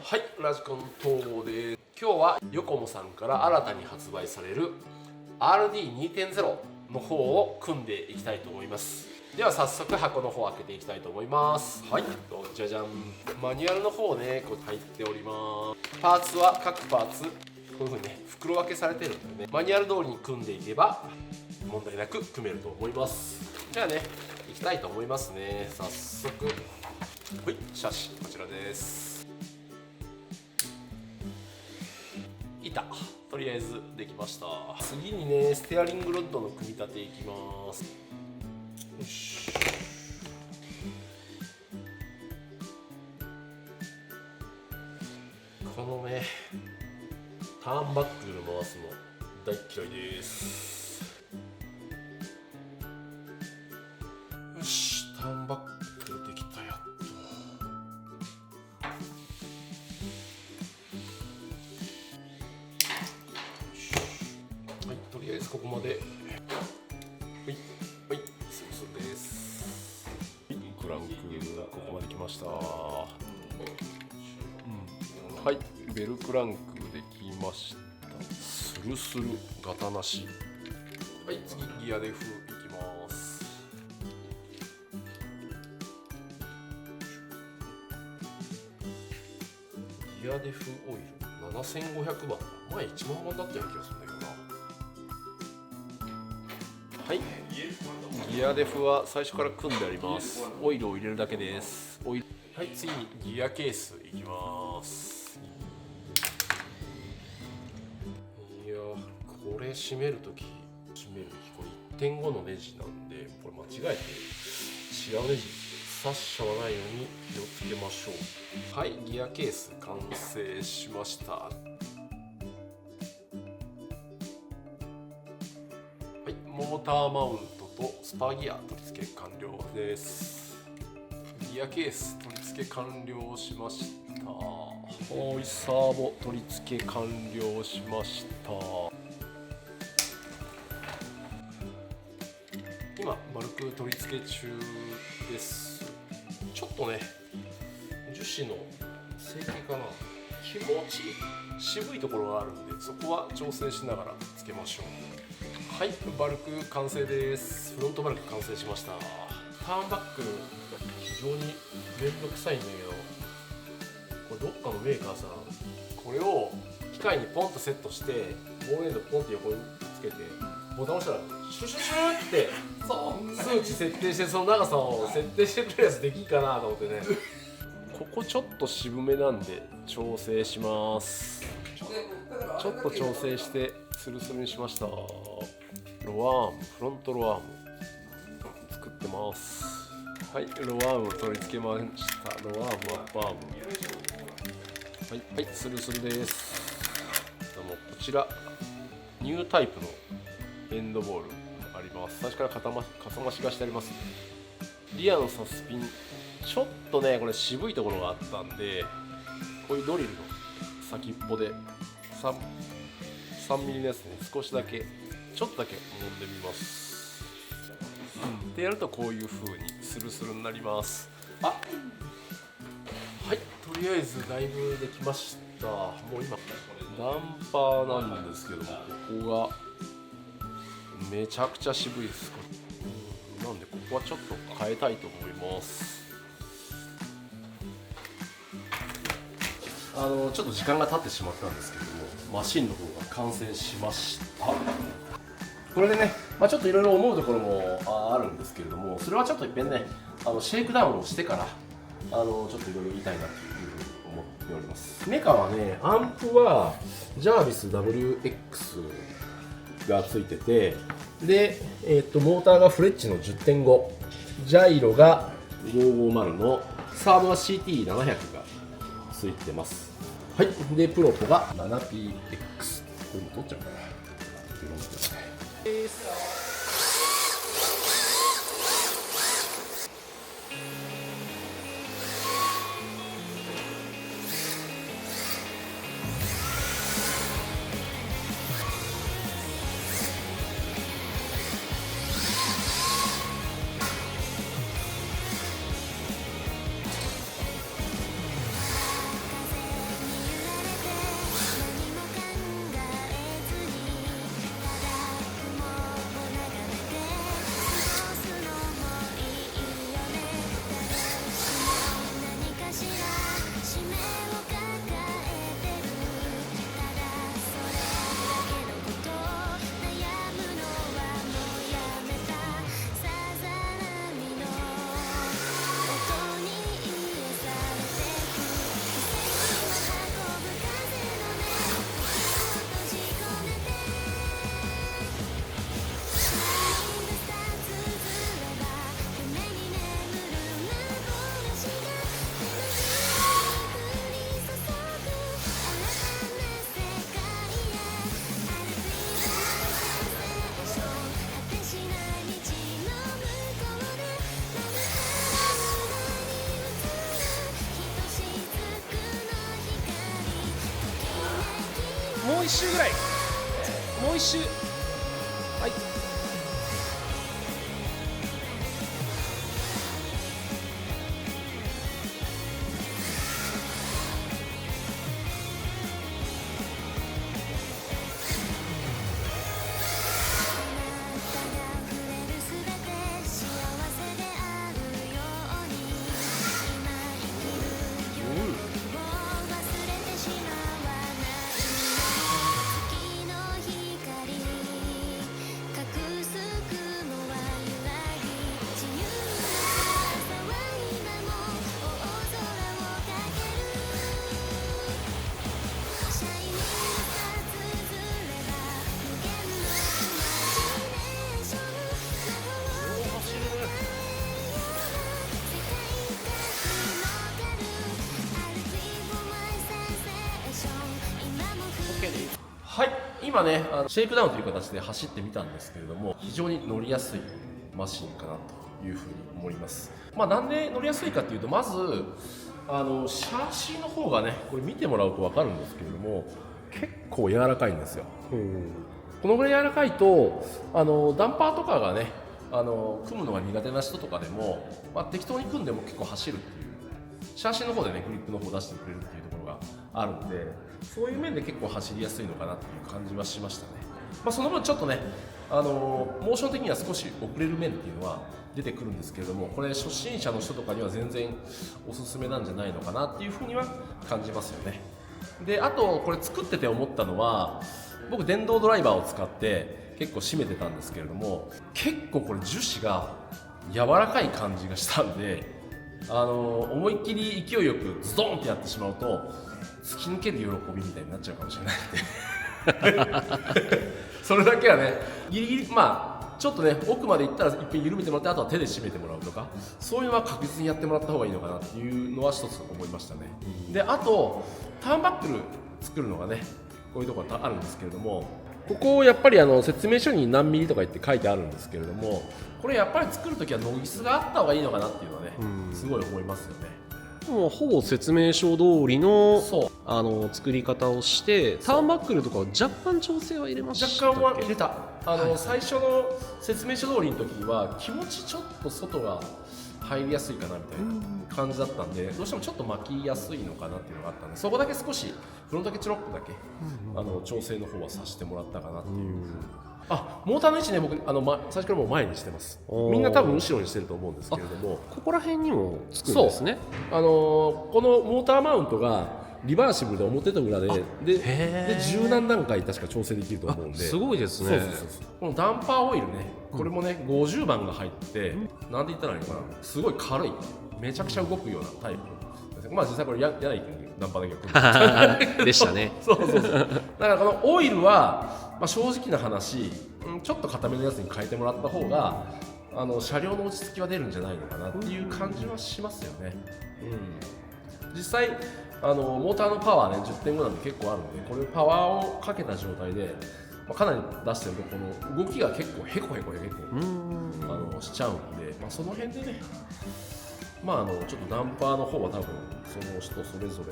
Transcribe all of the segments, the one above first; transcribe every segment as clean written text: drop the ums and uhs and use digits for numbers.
はい、ラジコン東郷です。今日はヨコモさんから新たに発売される RD2.0 の方を組んでいきたいと思います。では早速箱の方を開けていきたいと思います。はい、じゃじゃん。マニュアルの方ね、こう入っております。パーツは各パーツこういう風にね袋分けされてるんでね、マニュアル通りに組んでいけば問題なく組めると思います。じゃあね、いきたいと思いますね。早速、はい、シャシこちらです。板とりあえずできました。次にね、ステアリングロッドの組み立ていきます。よし、このねターンバックル回すの大嫌いです。よし、ターンバックルできた。やっと、はい、とりあえずここまで。はいはい、そうです。クランクここまで来ました。はい、ベルクランクできました。スルスル型なし。はい、次ギアデフいきます。ギアデフオイル7500番、前1万番だったような気がするんだけどな。はい、ギアデフは最初から組んであります。オイルを入れるだけです。はい、次にギアケースいきます。いや、これ閉めるときこれ 1.5 のネジなんで、これ間違えて違うネジ刺しちゃわないように気をつけましょう。はい、ギアケース完成しました。はい、モーターマウントとスパーギア取り付け完了です。ギアケース取り付け完了しました。ホイサーも取り付け完了しました。今丸く取り付け中です。ちょっとね、樹脂の成形かな、気持ち渋いところがあるんで、そこは調整しながらつけましょう。はい、バルク完成です。フロントバルク完成しました。ターンバック非常にめんどくさいんだけど、これどっかのメーカーさんこれを機械にポンとセットしてボールエンドポンと横につけてボタン押したらシュシュシュって数値設定して、その長さを設定してくれるやつできんかなと思ってね。ここちょっと渋めなんで調整します。ちょっと調整してスルスルにしました。ロアーム、フロントロアーム作ってます。はい、ロアーム取り付けました。ロアーム、アッパーム、はい、スルスルです。こちらニュータイプのエンドボールあります。最初からかさ増しがしてあります。リアのサスピンちょっとね、これ渋いところがあったんで、こういうドリルの先っぽで 3ミリのやつね、少しだけちょっとだけ揉んでみます。でやるとこういう風にスルスルになります。はい、とりあえずだいぶできました。もう今ダンパーなんですけども、ここがめちゃくちゃ渋いです。なんでここはちょっと変えたいと思います。ちょっと時間が経ってしまったんですけども、マシンの方が完成しました。これでね、ちょっといろいろ思うところもあるんですけれども、それはちょっといっぺんね、シェイクダウンをしてからちょっといろいろ言いたいなというふうに思っております。メカはね、アンプはジャービス WX がついてて、で、モーターがフレッチの 10.5、ジャイロが550の、サードは CT700 がついてます。はい、でプロポが 7PX、 これも取っちゃうかな。う一周ぐらい、もう一周。はい。はい、今ねシェイクダウンという形で走ってみたんですけれども、非常に乗りやすいマシンかなというふうに思います。なんで乗りやすいかというと、まずシャーシの方がね、これ見てもらうと分かるんですけれども、結構柔らかいんですよ。このぐらい柔らかいとダンパーとかがね組むのが苦手な人とかでも、適当に組んでも結構走るっていう、シャーシの方でねグリップの方を出してくれるっていうところがあるんで、そういう面で結構走りやすいのかなっていう感じはしましたね。その分ちょっとねモーション的には少し遅れる面っていうのは出てくるんですけれども、これ初心者の人とかには全然おすすめなんじゃないのかなっていうふうには感じますよね。であとこれ作ってて思ったのは、僕電動ドライバーを使って結構締めてたんですけれども、結構これ樹脂が柔らかい感じがしたんで、思いっきり勢いよくズドンってやってしまうと突き抜ける喜びみたいになっちゃうかもしれないんでそれだけはねギリギリちょっとね奥まで行ったらいっぺん緩めてもらって、あとは手で締めてもらうとか、そういうのは確実にやってもらった方がいいのかなっていうのは一つ思いましたね。であとターンバックル作るのがねこういうところがあるんですけれども、ここやっぱり説明書に何ミリとか言って書いてあるんですけれども、これやっぱり作るときはノギスがあった方がいいのかなっていうのはねすごい思いますよね。もうほぼ説明書通りの作り方をして、ターンバックルとかは若干調整は入れましたっけ？若干は入れた。最初の説明書通りの時には気持ちちょっと外が入りやすいかなみたいな感じだったんで、どうしてもちょっと巻きやすいのかなっていうのがあったんで、そこだけ少しフロントケチロップだけ調整の方はさせてもらったかなっていう。モーターの位置ね、僕最初からもう前にしてます。みんな多分後ろにしてると思うんですけれども、ここら辺にもつくんですね。このモーターマウントがリバーシブルで表と裏で十何段階確か調整できると思うんで、すごいですね。このダンパーオイルね、これもね50番が入って、なんて言ったらいいのかな、すごい軽い、めちゃくちゃ動くようなタイプ。実際これ柳井君ダンパーだけはでしたね。そうだからこのオイルは、正直な話、ちょっと固めのやつに変えてもらった方が車両の落ち着きは出るんじゃないのかなっていう感じはしますよね。実際モーターのパワーね 10.5 なんで結構あるので、これパワーをかけた状態で、かなり出してるとこの動きが結構ヘコヘコしちゃうんで、その辺でねちょっとダンパーの方は多分その人それぞ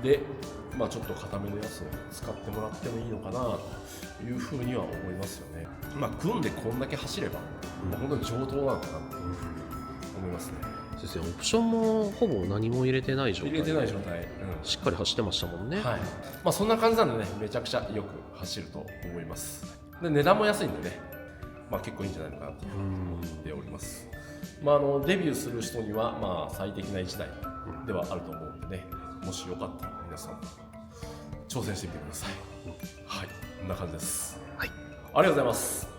れで、ちょっと固めのやつを使ってもらってもいいのかなというふうには思いますよね。組んでこんだけ走れば、本当に上等なのかなというふうに思いますね。先生、オプションもほぼ何も入れてない状態で、しっかり走ってましたもんね。そんな感じなんでね、めちゃくちゃよく走ると思います。で値段も安いんでね、結構いいんじゃないのかなと思っております。デビューする人には最適な1台ではあると思うんでね、もしよかったら皆さん挑戦してみてください。はい、こんな感じです。ありがとうございます。